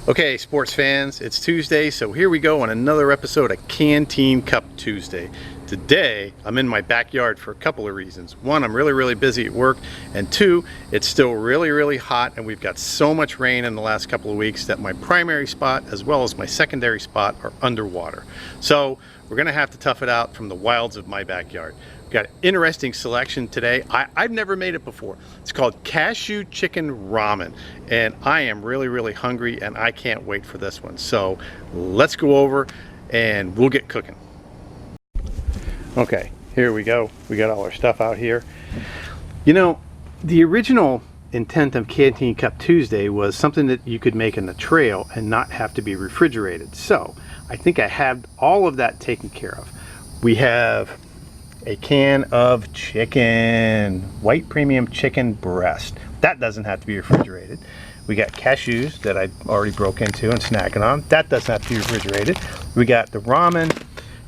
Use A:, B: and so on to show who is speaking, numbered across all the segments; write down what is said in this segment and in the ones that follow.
A: Okay, sports fans, it's Tuesday, so here we go on another episode of Canteen Cup Tuesday. Today, I'm in my backyard for a couple of reasons. One, I'm really busy at work, and two, it's still really hot, and we've got so much rain in the last couple of weeks that my primary spot as well as my secondary spot are underwater. So we're gonna have to tough it out from the wilds of my backyard. We've got an interesting selection today. I've never made it before. It's called Cashew Chicken Ramen, and I am really hungry, and I can't wait for this one. So let's go over and we'll get cooking. Okay, here we go. We got all our stuff out here. You know, the original intent of Canteen Cup Tuesday was something that you could make in the trail and not have to be refrigerated. So I think I have all of that taken care of. We have a can of chicken, white premium chicken breast. That doesn't have to be refrigerated. We got cashews that I already broke into and snacking on. That doesn't have to be refrigerated. We got the ramen.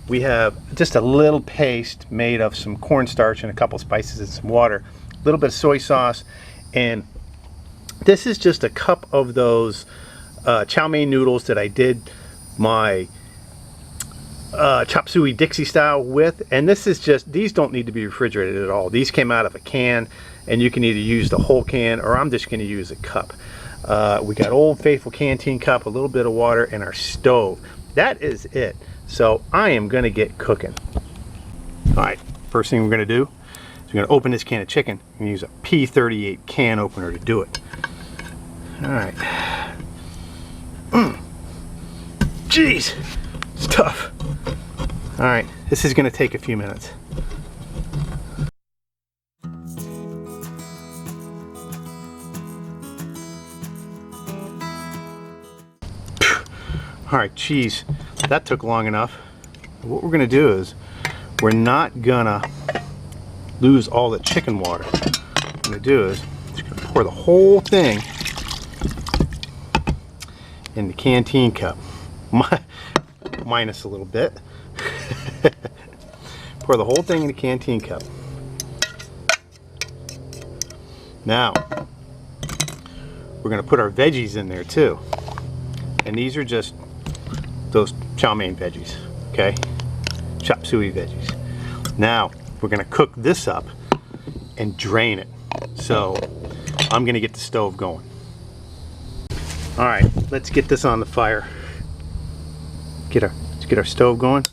A: We have just a little paste made of some cornstarch and a couple spices and some water, a little bit of soy sauce, and this is just a cup of those chow mein noodles that I did my chop suey Dixie style with, and this is just, these don't need to be refrigerated at all. These came out of a can, and you can either use the whole can or I'm just going to use a cup. We got Old Faithful Canteen Cup, a little bit of water, and our stove. That is it. So I am going to get cooking. Alright, first thing we're going to do is we're going to open this can of chicken and use a P38 can opener to do it. Alright. Jeez, it's tough. Alright, this is going to take a few minutes. Alright, geez, that took long enough. What we're going to do is we're not going to lose all the chicken water. What I'm going to do is just going to pour the whole thing in the canteen cup. Minus a little bit. Pour the whole thing in the canteen cup. Now, we're going to put our veggies in there too. And these are just those chow mein veggies, okay? Chop suey veggies. Now, we're going to cook this up and drain it. So, I'm going to get the stove going. Alright, let's get this on the fire. Let's get our stove going.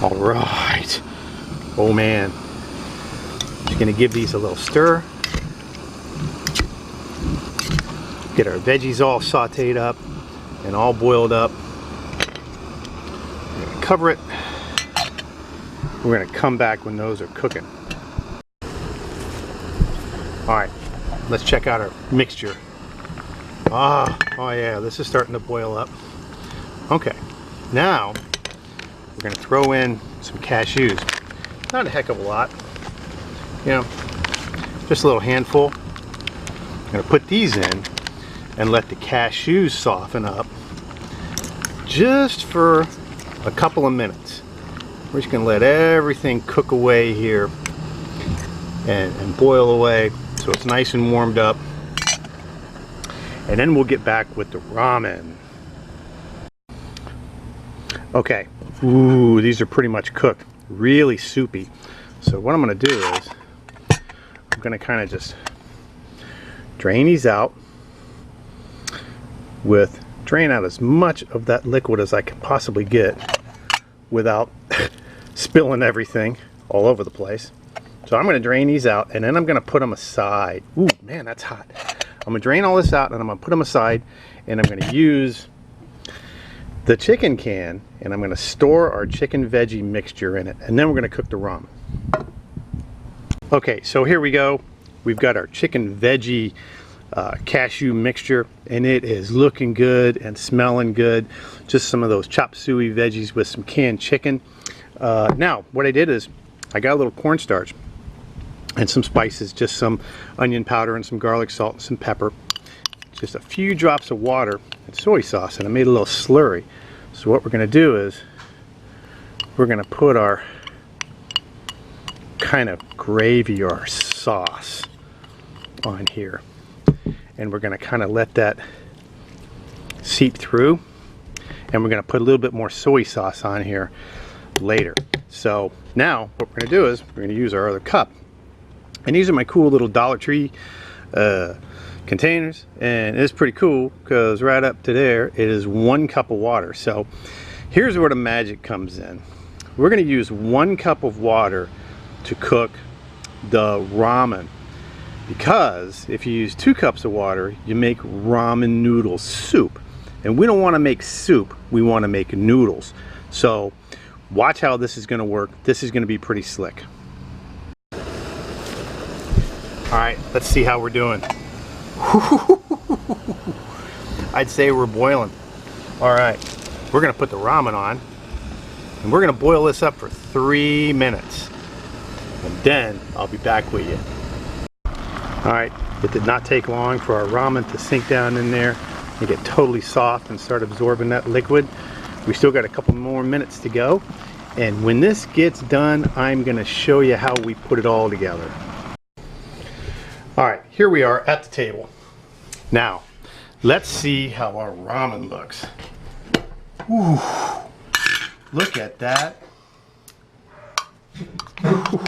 A: All right. Oh man. Just gonna give these a little stir. Get our veggies all sauteed up and all boiled up. We're gonna cover it. We're gonna come back when those are cooking. All right, let's check out our mixture. Oh yeah, this is starting to boil up. Okay, now we're going to throw in some cashews. Not a heck of a lot, you know, just a little handful. I'm going to put these in and let the cashews soften up just for a couple of minutes. We're just going to let everything cook away here and boil away so it's nice and warmed up. And then we'll get back with the ramen. Okay, ooh, these are pretty much cooked, really soupy. So what I'm going to do is I'm going to kind of just drain these out drain out as much of that liquid as I can possibly get without spilling everything all over the place. So I'm going to drain these out and then I'm going to put them aside. Ooh, man, that's hot. I'm going to drain all this out and I'm going to put them aside, and I'm going to use the chicken can and I'm going to store our chicken veggie mixture in it, and then we're going to cook the ramen. Okay, so here we go. We've got our chicken veggie cashew mixture, and it is looking good and smelling good. Just some of those chop suey veggies with some canned chicken. Now, what I did is I got a little cornstarch and some spices, just some onion powder and some garlic salt and some pepper, just a few drops of water and soy sauce, and I made a little slurry. So what we're going to do is we're going to put our kind of gravy or sauce on here, and we're going to kind of let that seep through, and we're going to put a little bit more soy sauce on here later. So now what we're going to do is we're going to use our other cup, and these are my cool little Dollar Tree containers, and it's pretty cool because right up to there it is 1 cup of water. So here's where the magic comes in. We're going to use 1 cup of water to cook the ramen, because if you use 2 cups of water you make ramen noodle soup, and we don't want to make soup, we want to make noodles. So watch how this is going to work. This is going to be pretty slick. Alright, let's see how we're doing. I'd say we're boiling. Alright, we're going to put the ramen on, and we're going to boil this up for 3 minutes, and then I'll be back with you. Alright, it did not take long for our ramen to sink down in there and get totally soft and start absorbing that liquid. We still got a couple more minutes to go, and when this gets done I'm going to show you how we put it all together. Alright, here we are at the table. Now, let's see how our ramen looks. Ooh, look at that. Ooh.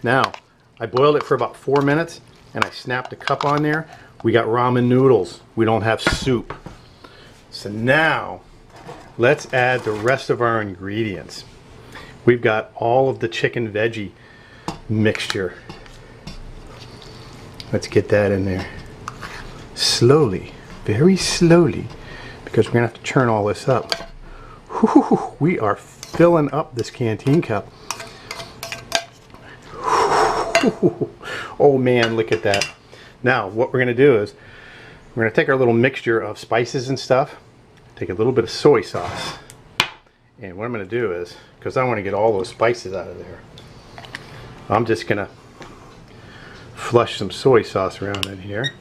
A: Now, I boiled it for about 4 minutes, and I snapped a cup on there. We got ramen noodles. We don't have soup. So now, let's add the rest of our ingredients. We've got all of the chicken veggie mixture. Let's get that in there. Slowly, very slowly, because we're gonna have to churn all this up. Whew, we are filling up this canteen cup. Whew. Oh man, look at that. Now, what we're gonna do is, we're gonna take our little mixture of spices and stuff, take a little bit of soy sauce, and what I'm gonna do is, because I wanna get all those spices out of there, I'm just gonna flush some soy sauce around in here.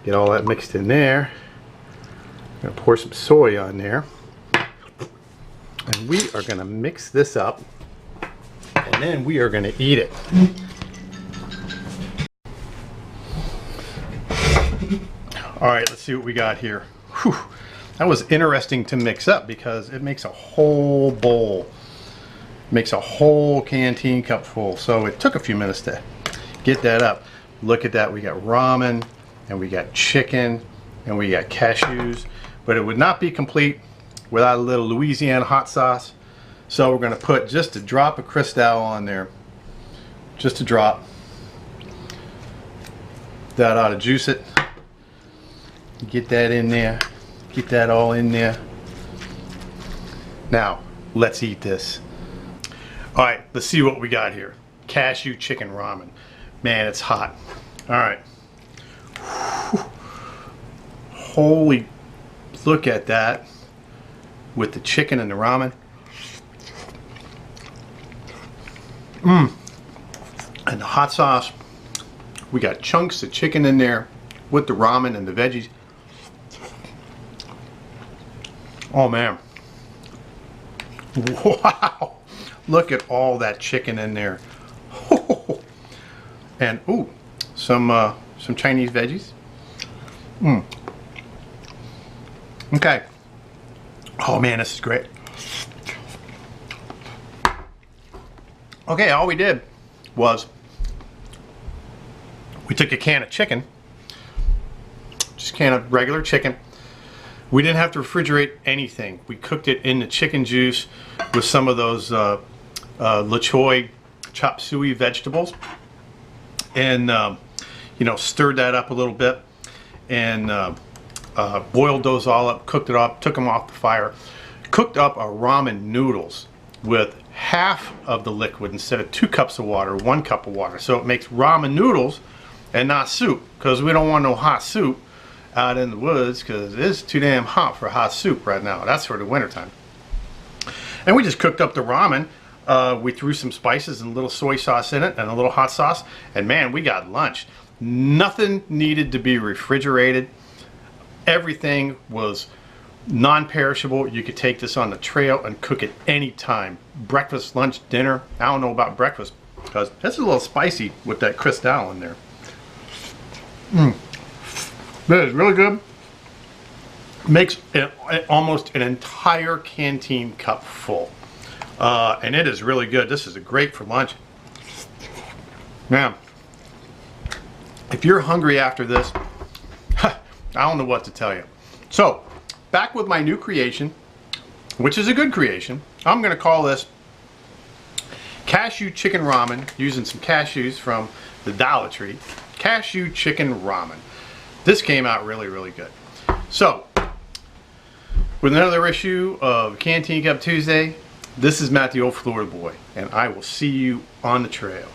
A: Get all that mixed in there. I'm going to pour some soy on there. And we are going to mix this up. And then we are going to eat it. Alright, let's see what we got here. Whew. That was interesting to mix up because it makes a whole bowl. It makes a whole canteen cup full. So it took a few minutes to get that up. Look at that. We got ramen, and we got chicken, and we got cashews, but it would not be complete without a little Louisiana hot sauce. So we're going to put just a drop of Cristal on there, just a drop. That ought to juice it. Get that in there, get that all in there. Now let's eat this. All right, let's see what we got here. Cashew chicken ramen. Man, it's hot. All right. Holy, look at that with the chicken and the ramen. And the hot sauce. We got chunks of chicken in there with the ramen and the veggies. Oh man. Wow. Look at all that chicken in there. And ooh, some Chinese veggies. Okay. Oh man, this is great. Okay, all we did was we took a can of chicken, just a can of regular chicken. We didn't have to refrigerate anything. We cooked it in the chicken juice with some of those la choy chop suey vegetables, and you know, stirred that up a little bit, and boiled those all up, cooked it up, took them off the fire, cooked up our ramen noodles with half of the liquid instead of 2 cups of water, 1 cup of water. So it makes ramen noodles and not soup, because we don't want no hot soup out in the woods, because it's too damn hot for hot soup right now. That's for the wintertime. And we just cooked up the ramen. We threw some spices and a little soy sauce in it and a little hot sauce, and man, we got lunch. Nothing needed to be refrigerated. Everything was non-perishable. You could take this on the trail and cook it anytime. Breakfast, lunch, dinner. I don't know about breakfast because it's a little spicy with that Cristal in there. That is really good. Makes it almost an entire canteen cup full. And it is really good. This is great for lunch. Man, if you're hungry after this, I don't know what to tell you. So, back with my new creation, which is a good creation. I'm going to call this Cashew Chicken Ramen, using some cashews from the Dollar Tree. Cashew Chicken Ramen. This came out really, really good. So, with another issue of Canteen Cup Tuesday, this is Matt the Old Florida Boy, and I will see you on the trail.